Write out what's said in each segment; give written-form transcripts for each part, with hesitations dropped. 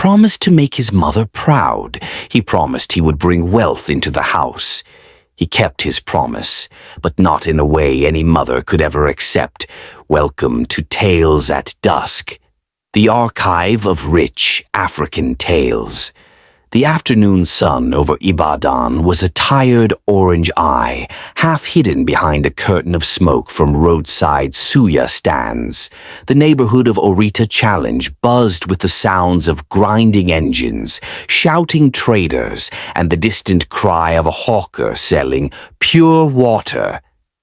promised to make his mother proud. He promised he would bring wealth into the house. He kept his promise, but not in a way any mother could ever accept. Welcome to Tales at Dusk, the archive of rich African tales. The afternoon sun over Ibadan was a tired orange eye, half hidden behind a curtain of smoke from roadside suya stands. The neighborhood of Orita Challenge buzzed with the sounds of grinding engines, shouting traders, and the distant cry of a hawker selling pure water.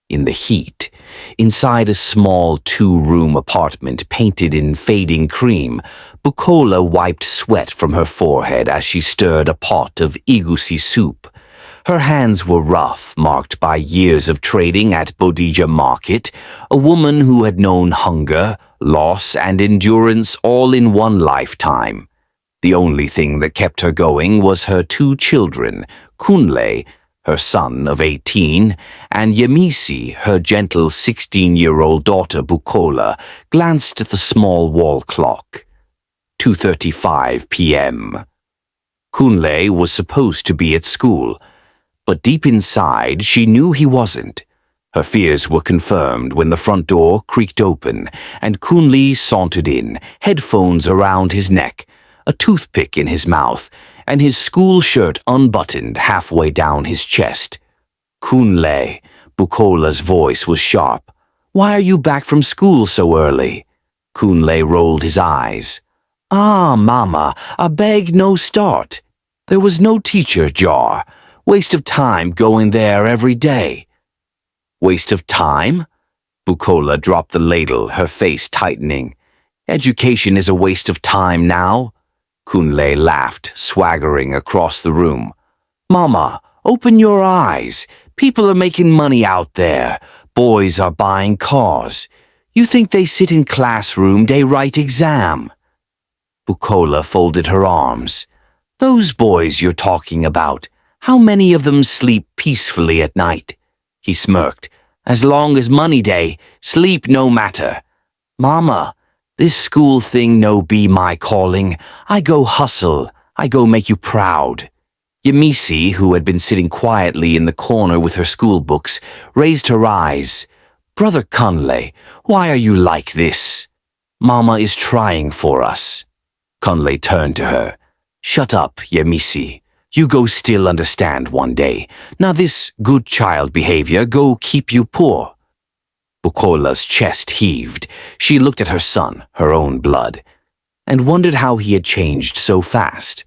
In the heat, inside a small two-room apartment painted in fading cream, Bukola wiped sweat from her forehead as she stirred a pot of egusi soup. Her hands were rough, marked by years of trading at Bodija Market, a woman who had known hunger, loss, and endurance all in one lifetime. The only thing that kept her going was her two children, Kunle, her son of 18, and Yemisi, her gentle 16-year-old daughter Bukola, glanced at the small wall clock. 2:35 p.m. Kunle was supposed to be at school, but deep inside she knew he wasn't. Her fears were confirmed when the front door creaked open and Kunle sauntered in, headphones around his neck, a toothpick in his mouth, and his school shirt unbuttoned halfway down his chest. "Kunle," Bukola's voice was sharp. "Why are you back from school so early?" Kunle rolled his eyes. "Ah, Mama, I beg no start. There was no teacher jar. Waste of time going there every day." "Waste of time?" Bukola dropped the ladle, her face tightening. "Education is a waste of time now." Kunle laughed, swaggering across the room. "Mama, open your eyes. People are making money out there. Boys are buying cars. You think they sit in classroom, they write exam." Bukola folded her arms. "Those boys you're talking about, how many of them sleep peacefully at night?" He smirked. "As long as money day, sleep no matter. Mama, this school thing no be my calling. I go hustle. I go make you proud." Yemisi, who had been sitting quietly in the corner with her school books, raised her eyes. "Brother Kunle, why are you like this?" "Mama is trying for us." Kunle turned to her. "Shut up, Yemisi. You go still understand one day. Now this good child behavior go keep you poor." Bukola's chest heaved. She looked at her son, her own blood, and wondered how he had changed so fast.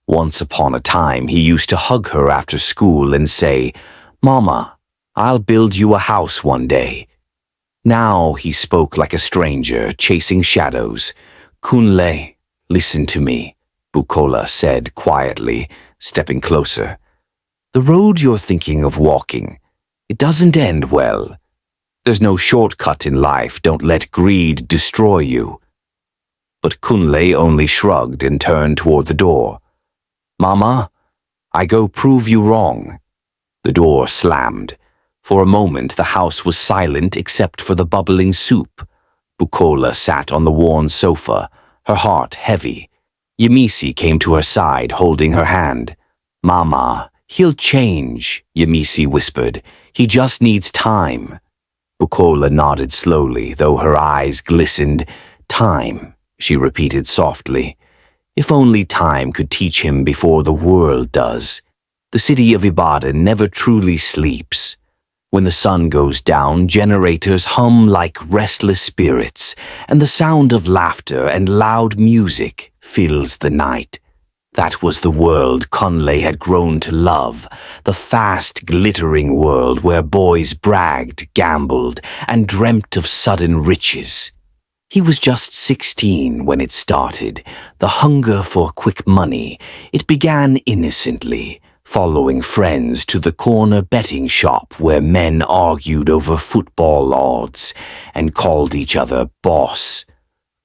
Once upon a time, he used to hug her after school and say, "Mama, I'll build you a house one day." Now he spoke like a stranger, chasing shadows. "Kunle, listen to me," Bukola said quietly, stepping closer. "The road you're thinking of walking, it doesn't end well. There's no shortcut in life. Don't let greed destroy you." But Kunle only shrugged and turned toward the door. "Mama, I go prove you wrong." The door slammed. For a moment the house was silent except for the bubbling soup. Bukola sat on the worn sofa, her heart heavy. Yemisi came to her side, holding her hand. "Mama, he'll change," Yemisi whispered. "He just needs time." Bukola nodded slowly, though her eyes glistened. "Time," she repeated softly. "If only time could teach him before the world does. The city of Ibadan never truly sleeps. When the sun goes down, generators hum like restless spirits, and the sound of laughter and loud music fills the night." That was the world Kunle had grown to love, the fast, glittering world where boys bragged, gambled, and dreamt of sudden riches. He was just 16 when it started, the hunger for quick money. It began innocently, following friends to the corner betting shop where men argued over football odds and called each other boss.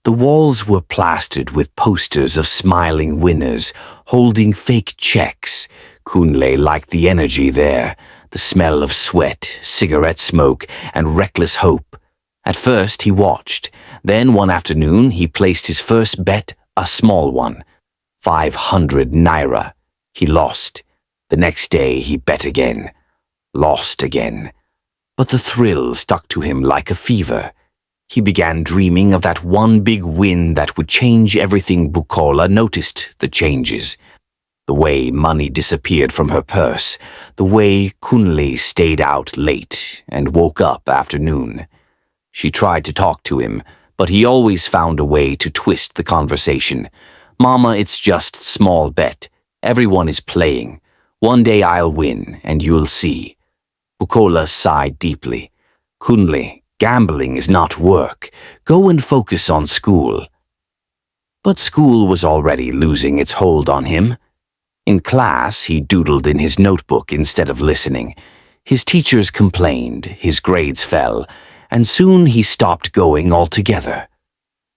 The walls were plastered with posters of smiling winners holding fake checks. Kunle liked the energy there, the smell of sweat, cigarette smoke, and reckless hope. At first he watched. Then one afternoon he placed his first bet, a small one. 500 naira. He lost. The next day he bet again. Lost again. But the thrill stuck to him like a fever. He began dreaming of that one big win that would change everything. Bukola noticed the changes. The way money disappeared from her purse, the way Kunle stayed out late and woke up after noon. She tried to talk to him, but he always found a way to twist the conversation. Mama, it's just small bet. Everyone is playing. One day I'll win, and you'll see. Bukola sighed deeply. Kunle, gambling is not work. Go and focus on school. But school was already losing its hold on him. In class, he doodled in his notebook instead of listening. His teachers complained, his grades fell, and soon he stopped going altogether.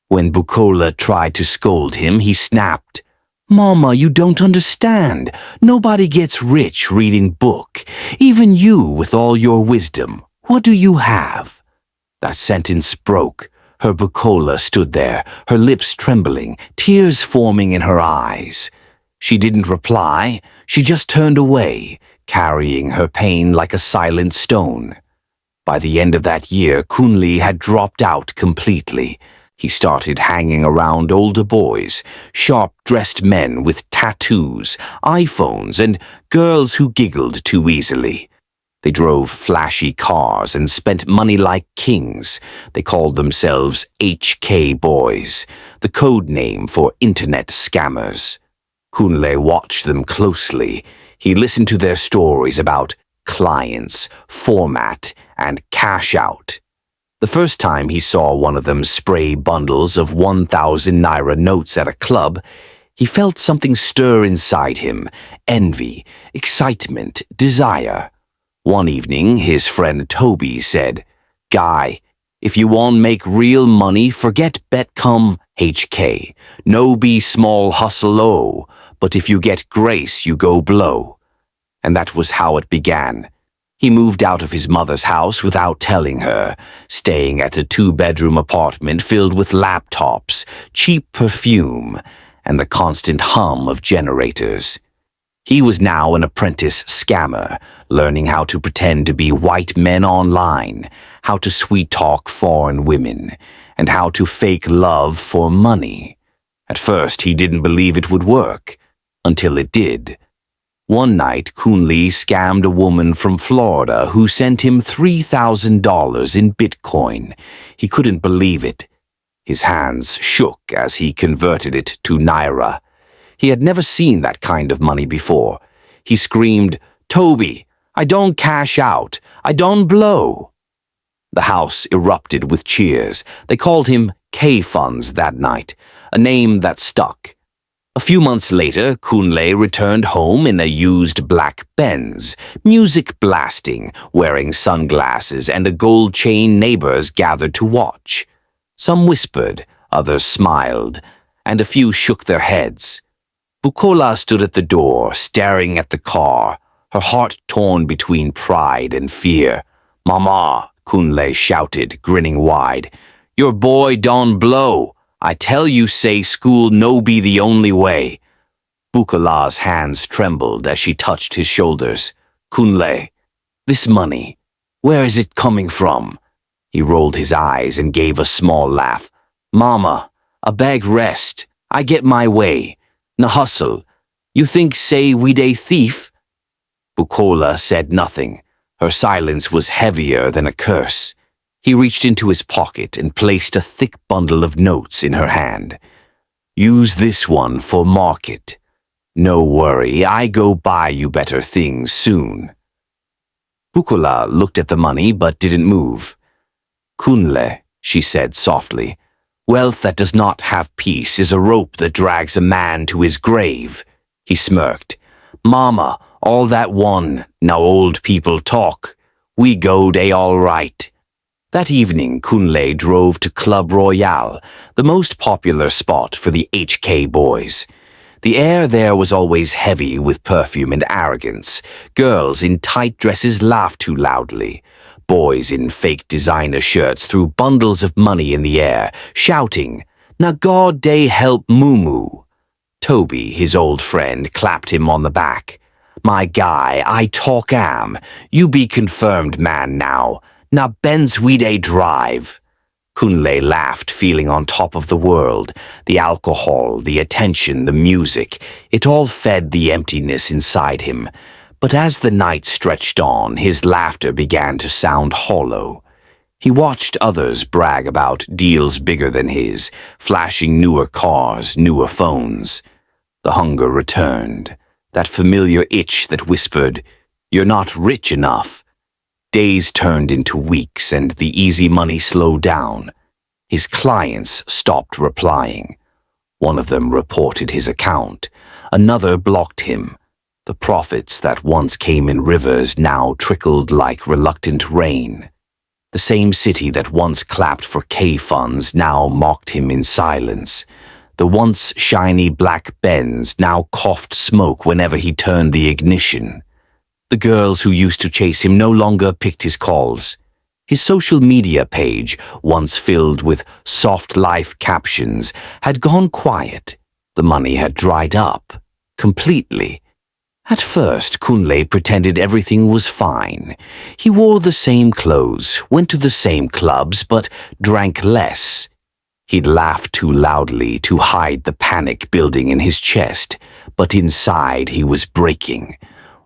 When Bukola tried to scold him, he snapped, "Mama, you don't understand. Nobody gets rich reading book. Even you with all your wisdom. What do you have?" That sentence broke. Her Bukola stood there, her lips trembling, tears forming in her eyes. She didn't reply, she just turned away, carrying her pain like a silent stone. By the end of that year, Kunle had dropped out completely. He started hanging around older boys, sharp-dressed men with tattoos, iPhones, and girls who giggled too easily. They drove flashy cars and spent money like kings. They called themselves HK boys, the code name for internet scammers. Kunle watched them closely. He listened to their stories about clients, format, and cash out. The first time he saw one of them spray bundles of 1,000 naira notes at a club, he felt something stir inside him, envy, excitement, desire. One evening, his friend Toby said, "Guy, if you want make real money, forget bet come HK. No be small hustle oh, but if you get grace, you go blow." And that was how it began. He moved out of his mother's house without telling her, staying at a 2-bedroom apartment filled with laptops, cheap perfume, and the constant hum of generators. He was now an apprentice scammer, learning how to pretend to be white men online, how to sweet-talk foreign women, and how to fake love for money. At first, he didn't believe it would work, until it did. One night, Kunle scammed a woman from Florida who sent him $3,000 in Bitcoin. He couldn't believe it. His hands shook as he converted it to naira. He had never seen that kind of money before. He screamed, "Toby, I don't cash out. I don't blow." The house erupted with cheers. They called him K-Funds that night, a name that stuck. A few months later, Kunle returned home in a used black Benz, music blasting, wearing sunglasses, and a gold chain. Neighbors gathered to watch. Some whispered, others smiled, and a few shook their heads. Bukola stood at the door, staring at the car, her heart torn between pride and fear. "Mama," Kunle shouted, grinning wide, "your boy don't blow. I tell you say school no be the only way." Bukola's hands trembled as she touched his shoulders. "Kunle, this money, where is it coming from?" He rolled his eyes and gave a small laugh. "Mama, a bag rest. I get my way. Na hustle. You think say we dey thief?" Bukola said nothing. Her silence was heavier than a curse. He reached into his pocket and placed a thick bundle of notes in her hand. "Use this one for market. No worry, I go buy you better things soon." Bukola looked at the money but didn't move. "Kunle," she said softly, "wealth that does not have peace is a rope that drags a man to his grave." He smirked. "Mama, all that one, now old people talk. We go dey all right." That evening, Kunle drove to Club Royale, the most popular spot for the HK boys. The air there was always heavy with perfume and arrogance. Girls in tight dresses laughed too loudly. Boys in fake designer shirts threw bundles of money in the air, shouting, "Na God day help Mumu." Toby, his old friend, clapped him on the back. "My guy, I talk am. You be confirmed man now. Na Ben's we day drive." Kunle laughed, feeling on top of the world. The alcohol, the attention, the music, it all fed the emptiness inside him. But as the night stretched on, his laughter began to sound hollow. He watched others brag about deals bigger than his, flashing newer cars, newer phones. The hunger returned, that familiar itch that whispered, "You're not rich enough." Days turned into weeks and the easy money slowed down. His clients stopped replying. One of them reported his account. Another blocked him. The profits that once came in rivers now trickled like reluctant rain. The same city that once clapped for K-funds now mocked him in silence. The once shiny black Benz now coughed smoke whenever he turned the ignition. The girls who used to chase him no longer picked his calls. His social media page, once filled with soft life captions, had gone quiet. The money had dried up, completely. At first, Kunle pretended everything was fine. He wore the same clothes, went to the same clubs, but drank less. He'd laugh too loudly to hide the panic building in his chest, but inside he was breaking.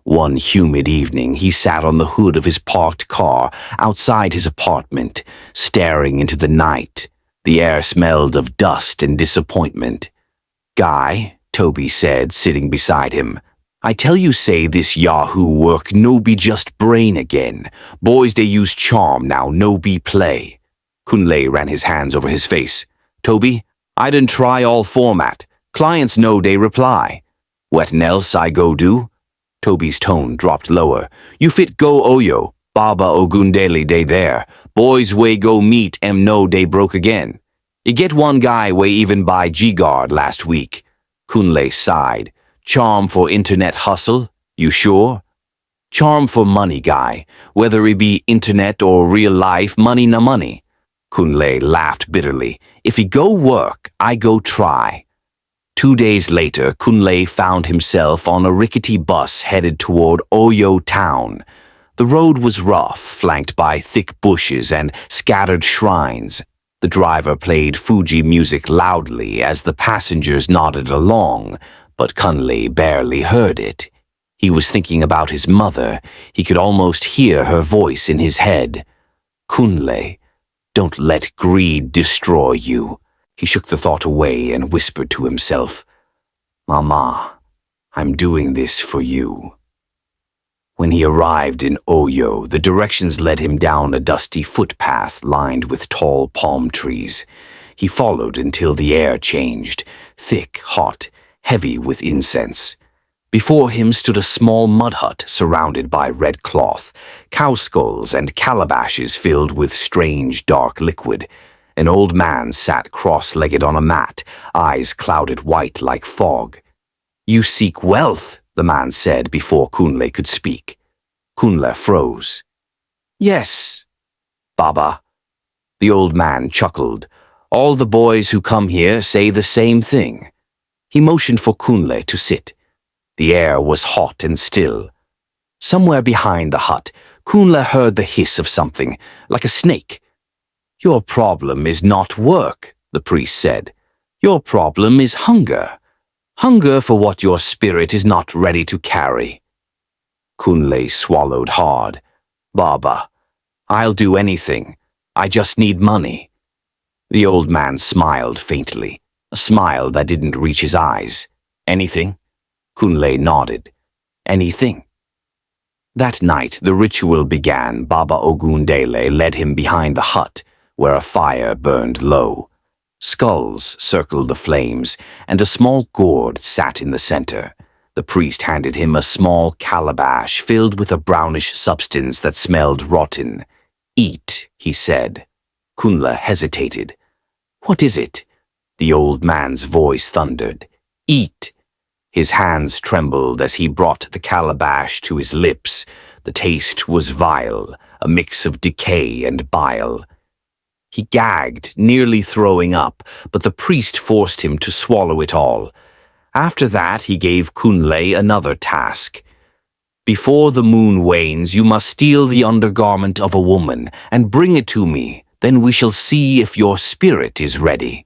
One humid evening, he sat on the hood of his parked car outside his apartment, staring into the night. The air smelled of dust and disappointment. "Guy," Toby said, sitting beside him, "I tell you say this Yahoo work no be just brain again. Boys they use charm now, no be play." Kunle ran his hands over his face. "Toby, I done try all format. Clients know they reply. What else I go do?" Toby's tone dropped lower. "You fit go Oyo, Baba Ogundele day there. Boys way go meet no they broke again. You get one guy way even buy G-Guard last week." Kunle sighed. "Charm for internet hustle? You sure?" "Charm for money, guy. Whether it be internet or real life, money na money." Kunle laughed bitterly. "If he go work, I go try." 2 days later, Kunle found himself on a rickety bus headed toward Oyo town. The road was rough, flanked by thick bushes and scattered shrines. The driver played Fuji music loudly as the passengers nodded along, but Kunle barely heard it. He was thinking about his mother. He could almost hear her voice in his head. "Kunle, don't let greed destroy you." He shook the thought away and whispered to himself, "Mama, I'm doing this for you." When he arrived in Oyo, the directions led him down a dusty footpath lined with tall palm trees. He followed until the air changed, thick, hot, heavy with incense. Before him stood a small mud hut surrounded by red cloth, cow skulls and calabashes filled with strange dark liquid. An old man sat cross-legged on a mat, eyes clouded white like fog. "You seek wealth," the man said before Kunle could speak. Kunle froze. "Yes, Baba." The old man chuckled. "All the boys who come here say the same thing." He motioned for Kunle to sit. The air was hot and still. Somewhere behind the hut, Kunle heard the hiss of something, like a snake. "Your problem is not work," the priest said. "Your problem is hunger. Hunger for what your spirit is not ready to carry." Kunle swallowed hard. "Baba, I'll do anything. I just need money." The old man smiled faintly, a smile that didn't reach his eyes. "Anything?" Kunle nodded. "Anything." That night, the ritual began. Baba Ogundele led him behind the hut, where a fire burned low. Skulls circled the flames, and a small gourd sat in the center. The priest handed him a small calabash filled with a brownish substance that smelled rotten. "Eat," he said. Kunle hesitated. "What is it?" The old man's voice thundered. "Eat." His hands trembled as he brought the calabash to his lips. The taste was vile, a mix of decay and bile. He gagged, nearly throwing up, but the priest forced him to swallow it all. After that, he gave Kunle another task. Before the moon wanes, you must steal the undergarment of a woman and bring it to me. Then we shall see if your spirit is ready.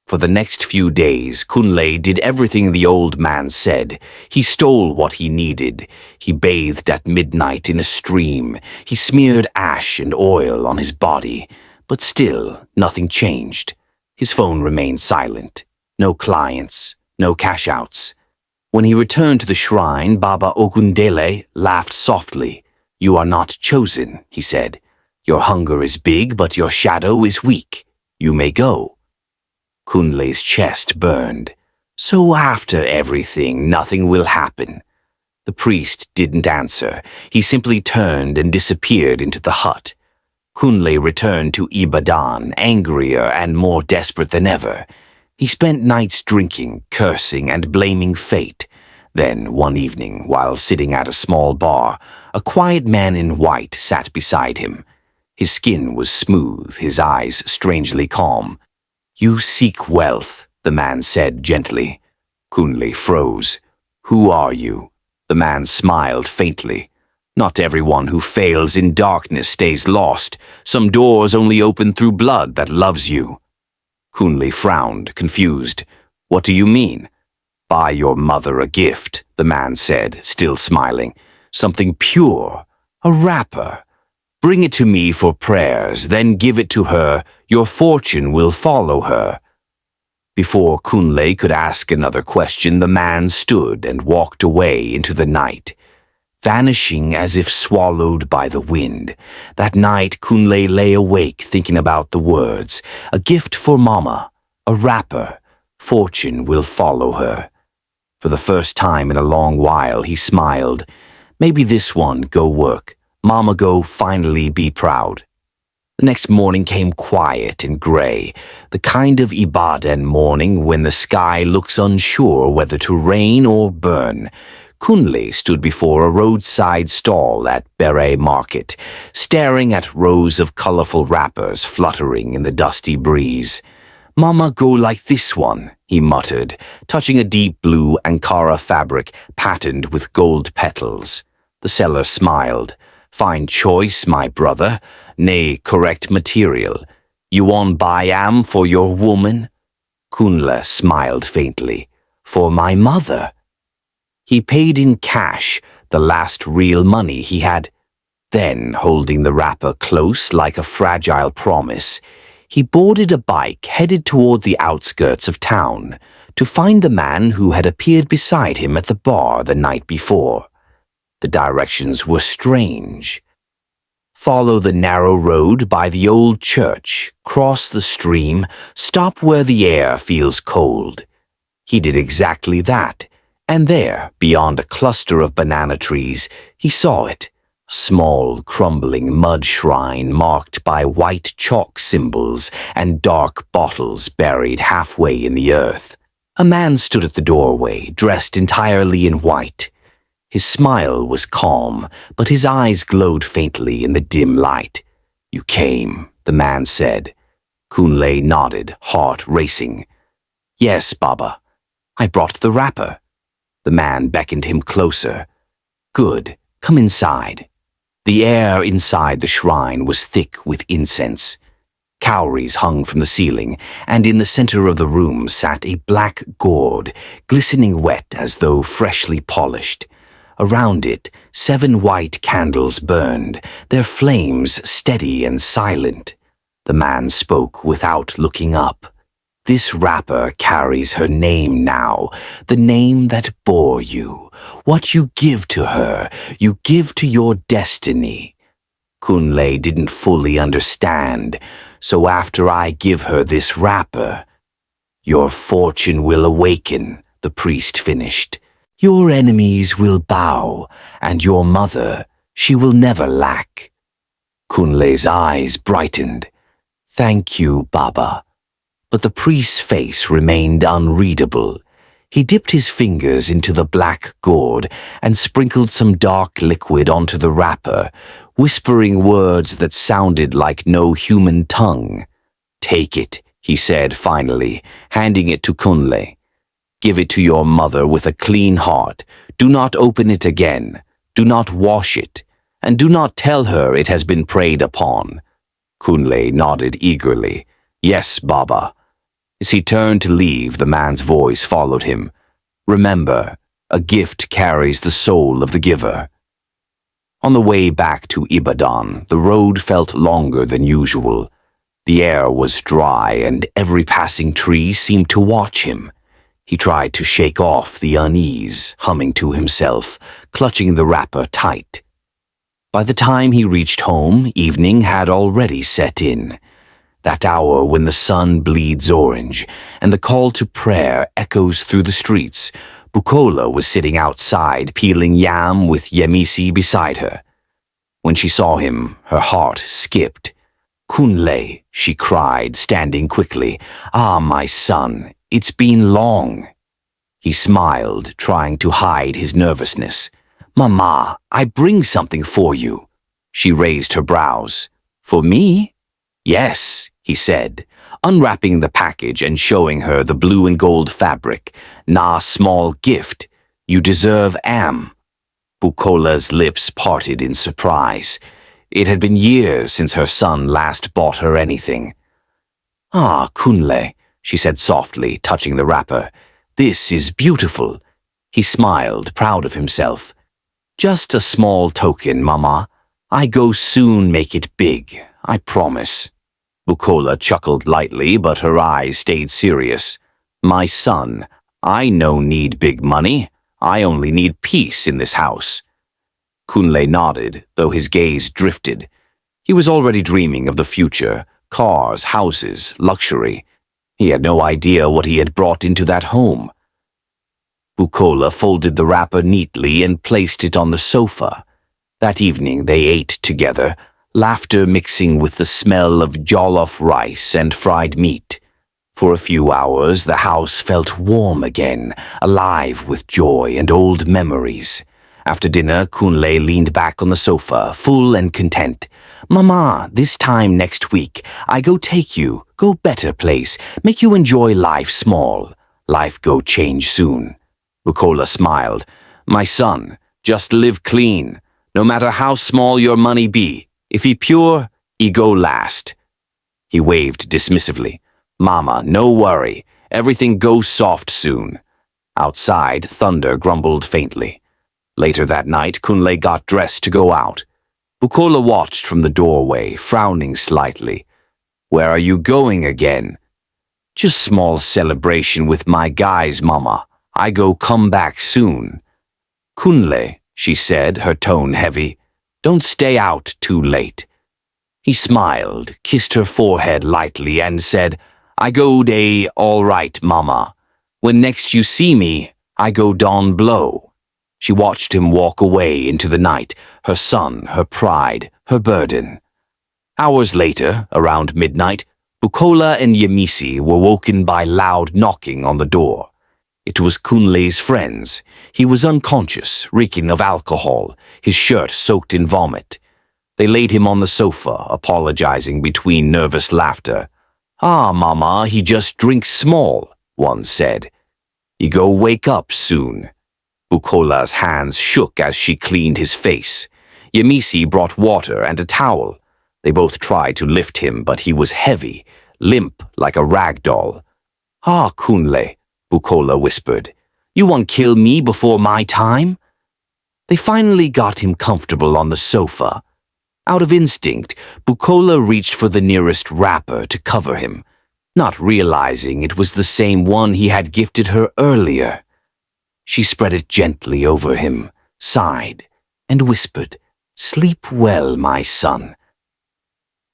For the next few days, Kunle did everything the old man said. He stole what he needed. He bathed at midnight in a stream. He smeared ash and oil on his body. But still, nothing changed. His phone remained silent. No clients, no cash-outs. When he returned to the shrine, Baba Ogundele laughed softly. "You are not chosen," he said. "Your hunger is big, but your shadow is weak. You may go." Kunle's chest burned. "So after everything, nothing will happen." The priest didn't answer. He simply turned and disappeared into the hut. Kunle returned to Ibadan, angrier and more desperate than ever. He spent nights drinking, cursing, and blaming fate. Then, one evening, while sitting at a small bar, a quiet man in white sat beside him. His skin was smooth, his eyes strangely calm. "You seek wealth," the man said gently. Kunle froze. "Who are you?" The man smiled faintly. "Not everyone who fails in darkness stays lost. Some doors only open through blood that loves you." Kunle frowned, confused. "What do you mean?" "Buy your mother a gift," the man said, still smiling. "Something pure, a wrapper. Bring it to me for prayers, then give it to her. Your fortune will follow her." Before Kunle could ask another question, the man stood and walked away into the night, vanishing as if swallowed by the wind. That night, Kunle lay awake thinking about the words. A gift for Mama, a wrapper, fortune will follow her. For the first time in a long while, he smiled. Maybe this one go work. Mama go finally be proud. The next morning came quiet and grey, the kind of Ibadan morning when the sky looks unsure whether to rain or burn. Kunle stood before a roadside stall at Bere Market, staring at rows of colourful wrappers fluttering in the dusty breeze. "Mama go like this one," he muttered, touching a deep blue Ankara fabric patterned with gold petals. The seller smiled. "Fine choice, my brother. Nay, correct material. You want buy am for your woman?" Kunle smiled faintly. "For my mother." He paid in cash, the last real money he had. Then, holding the wrapper close like a fragile promise, he boarded a bike headed toward the outskirts of town to find the man who had appeared beside him at the bar the night before. The directions were strange. Follow the narrow road by the old church, cross the stream, stop where the air feels cold. He did exactly that, and there, beyond a cluster of banana trees, he saw it. A small, crumbling mud shrine marked by white chalk symbols and dark bottles buried halfway in the earth. A man stood at the doorway, dressed entirely in white. His smile was calm, but his eyes glowed faintly in the dim light. "You came," the man said. Kunle nodded, heart racing. "Yes, Baba. I brought the wrapper." The man beckoned him closer. "Good. Come inside." The air inside the shrine was thick with incense. Cowries hung from the ceiling, and in the center of the room sat a black gourd, glistening wet as though freshly polished. Around it, 7 white candles burned, their flames steady and silent. The man spoke without looking up. "This wrapper carries her name now, the name that bore you. What you give to her, you give to your destiny." Kunle didn't fully understand, "So after I give her this wrapper, your fortune will awaken," the priest finished. "Your enemies will bow, and your mother, she will never lack." Kunle's eyes brightened. "Thank you, Baba." But the priest's face remained unreadable. He dipped his fingers into the black gourd and sprinkled some dark liquid onto the wrapper, whispering words that sounded like no human tongue. "Take it," he said finally, handing it to Kunle. Give it to your mother with a clean heart. Do not open it again. Do not wash it. And do not tell her it has been preyed upon." Kunle nodded eagerly. "Yes, Baba." As he turned to leave, the man's voice followed him. "Remember, a gift carries the soul of the giver." On the way back to Ibadan, the road felt longer than usual. The air was dry, and every passing tree seemed to watch him. He tried to shake off the unease, humming to himself, clutching the wrapper tight. By the time he reached home, evening had already set in. That hour when the sun bleeds orange and the call to prayer echoes through the streets. Bukola was sitting outside peeling yam with Yemisi beside her. When she saw him, her heart skipped. "Kunle," she cried, standing quickly. "Ah, my son, it's been long." He smiled, trying to hide his nervousness. "Mama, I bring something for you." She raised her brows. "For me?" "Yes," he said, unwrapping the package and showing her the blue and gold fabric. "Na small gift. You deserve am." Bukola's lips parted in surprise. It had been years since her son last bought her anything. "Ah, Kunle," she said softly, touching the wrapper. "This is beautiful." He smiled, proud of himself. "Just a small token, Mama. I go soon make it big, I promise." Bukola chuckled lightly, but her eyes stayed serious. "My son, I no need big money. I only need peace in this house." Kunle nodded, though his gaze drifted. He was already dreaming of the future, cars, houses, luxury. He had no idea what he had brought into that home. Bukola folded the wrapper neatly and placed it on the sofa. That evening they ate together, laughter mixing with the smell of jollof rice and fried meat. For a few hours the house felt warm again, alive with joy and old memories. After dinner, Kunle leaned back on the sofa, full and content. "Mama, this time next week, I go take you, go better place, make you enjoy life small. Life go change soon." Bukola smiled. "My son, just live clean. No matter how small your money be, if he pure, he go last." He waved dismissively. "Mama, no worry. Everything goes soft soon." Outside, thunder grumbled faintly. Later that night, Kunle got dressed to go out. Bukola watched from the doorway, frowning slightly. "Where are you going again?" "Just small celebration with my guys, Mama. I go come back soon." "Kunle," she said, her tone heavy, "don't stay out too late." He smiled, kissed her forehead lightly, and said, "I go day all right, Mama. When next you see me, I go down blow." She watched him walk away into the night, her son, her pride, her burden. Hours later, around midnight, Bukola and Yemisi were woken by loud knocking on the door. It was Kunle's friends. He was unconscious, reeking of alcohol, his shirt soaked in vomit. They laid him on the sofa, apologizing between nervous laughter. "Ah, Mama, he just drinks small," one said. "He go wake up soon." Bukola's hands shook as she cleaned his face. Yemisi brought water and a towel. They both tried to lift him, but he was heavy, limp like a rag doll. "Ah, Kunle," Bukola whispered. "You won't kill me before my time?" They finally got him comfortable on the sofa. Out of instinct, Bukola reached for the nearest wrapper to cover him, not realizing it was the same one he had gifted her earlier. She spread it gently over him, sighed, and whispered, "Sleep well, my son."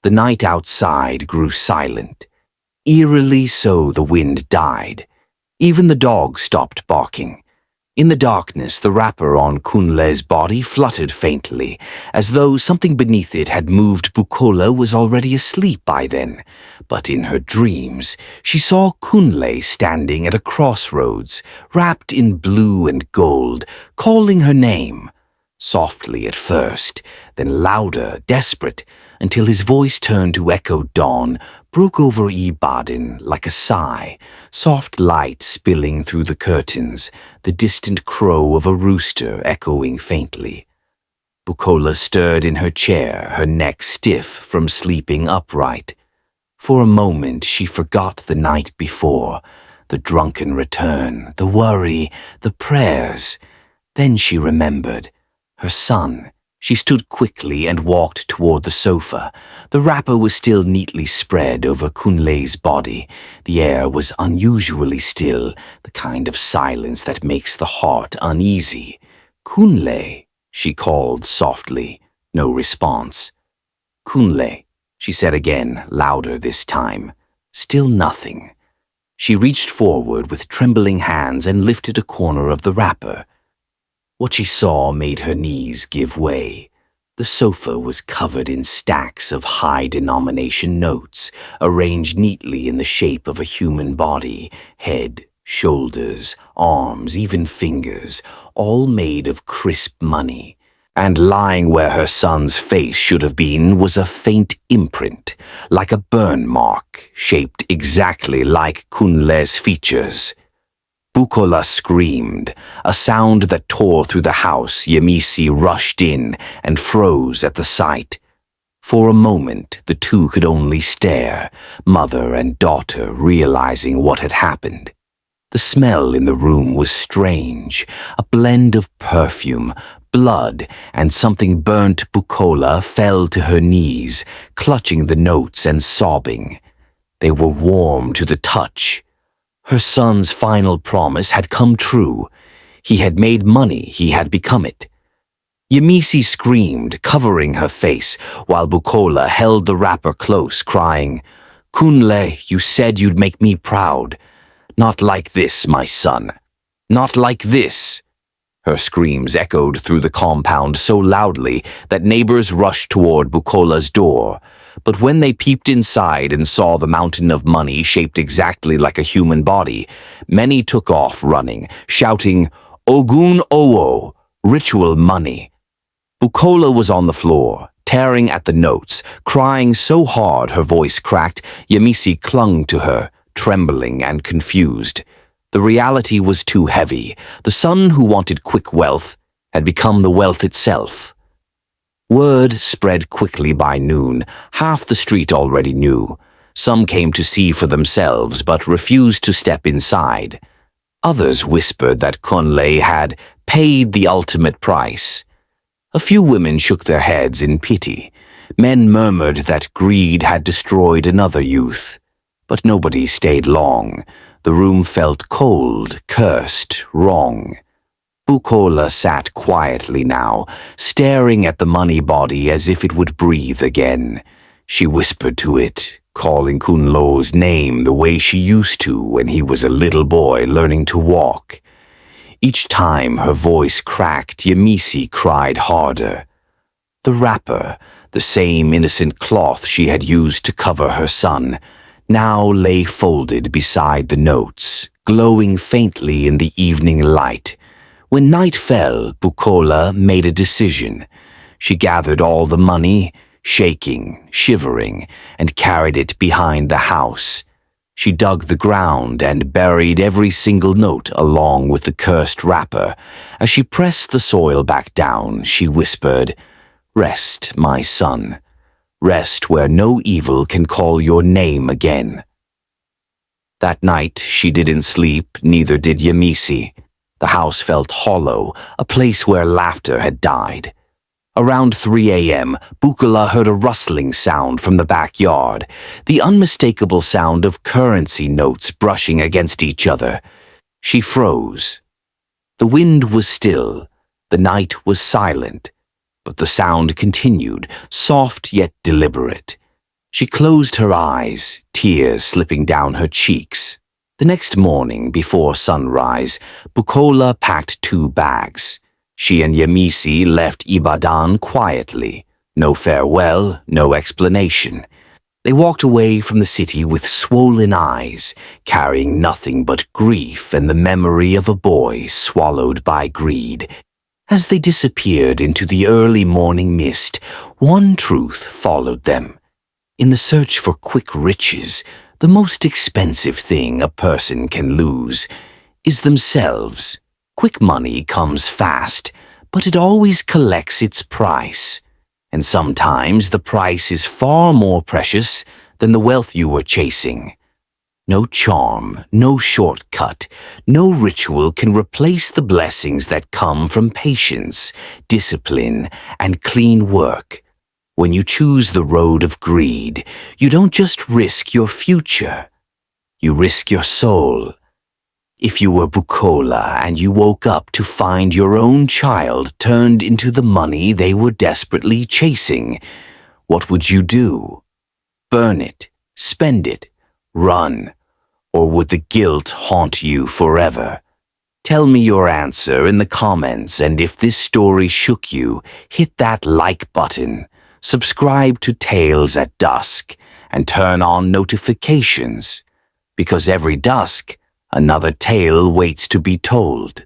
The night outside grew silent. Eerily so the wind died. Even the dog stopped barking. In the darkness, the wrapper on Kunle's body fluttered faintly, as though something beneath it had moved. Bukola was already asleep by then. But in her dreams, she saw Kunle standing at a crossroads, wrapped in blue and gold, calling her name. Softly at first, then louder, desperate, until his voice turned to echo dawn, broke over Ibadan like a sigh, soft light spilling through the curtains, the distant crow of a rooster echoing faintly. Bukola stirred in her chair, her neck stiff from sleeping upright. For a moment she forgot the night before, the drunken return, the worry, the prayers. Then she remembered. Her son. She stood quickly and walked toward the sofa. The wrapper was still neatly spread over Kunle's body. The air was unusually still, the kind of silence that makes the heart uneasy. "Kunle," she called softly. No response. "Kunle," she said again, louder this time. Still nothing. She reached forward with trembling hands and lifted a corner of the wrapper. What she saw made her knees give way. The sofa was covered in stacks of high-denomination notes, arranged neatly in the shape of a human body, head, shoulders, arms, even fingers, all made of crisp money. And lying where her son's face should have been was a faint imprint, like a burn mark, shaped exactly like Kunle's features. Bukola screamed, a sound that tore through the house. Yemisi rushed in and froze at the sight. For a moment, the two could only stare, mother and daughter realizing what had happened. The smell in the room was strange, a blend of perfume, blood, and something burnt. Bukola fell to her knees, clutching the notes and sobbing. They were warm to the touch. Her son's final promise had come true. He had made money, he had become it. Yemisi screamed, covering her face, while Bukola held the wrapper close, crying, "Kunle, you said you'd make me proud. Not like this, my son. Not like this." Her screams echoed through the compound so loudly that neighbors rushed toward Bukola's door. But when they peeped inside and saw the mountain of money shaped exactly like a human body, many took off running, shouting, "Ogun Owo, ritual money." Bukola was on the floor, tearing at the notes, crying so hard her voice cracked. Yemisi clung to her, trembling and confused. The reality was too heavy. The son who wanted quick wealth had become the wealth itself. Word spread quickly by noon. Half the street already knew. Some came to see for themselves but refused to step inside. Others whispered that Kunle had paid the ultimate price. A few women shook their heads in pity. Men murmured that greed had destroyed another youth. But nobody stayed long. The room felt cold, cursed, wrong. Bukola sat quietly now, staring at the money body as if it would breathe again. She whispered to it, calling Kunlo's name the way she used to when he was a little boy learning to walk. Each time her voice cracked, Yemisi cried harder. The wrapper, the same innocent cloth she had used to cover her son, now lay folded beside the notes, glowing faintly in the evening light. When night fell, Bukola made a decision. She gathered all the money, shaking, shivering, and carried it behind the house. She dug the ground and buried every single note along with the cursed wrapper. As she pressed the soil back down, she whispered, "Rest, my son. Rest where no evil can call your name again." That night she didn't sleep, neither did Yemisi. The house felt hollow, a place where laughter had died. Around 3 a.m., Bukola heard a rustling sound from the backyard, the unmistakable sound of currency notes brushing against each other. She froze. The wind was still, the night was silent, but the sound continued, soft yet deliberate. She closed her eyes, tears slipping down her cheeks. The next morning, before sunrise, Bukola packed 2 bags. She and Yemisi left Ibadan quietly. No farewell, no explanation. They walked away from the city with swollen eyes, carrying nothing but grief and the memory of a boy swallowed by greed. As they disappeared into the early morning mist, one truth followed them. In the search for quick riches, the most expensive thing a person can lose is themselves. Quick money comes fast, but it always collects its price. And sometimes the price is far more precious than the wealth you were chasing. No charm, no shortcut, no ritual can replace the blessings that come from patience, discipline, and clean work. When you choose the road of greed, you don't just risk your future, you risk your soul. If you were Bukola and you woke up to find your own child turned into the money they were desperately chasing, what would you do? Burn it, spend it, run, or would the guilt haunt you forever? Tell me your answer in the comments, and if this story shook you, hit that like button, subscribe to Tales at Dusk, and turn on notifications, because every dusk, another tale waits to be told.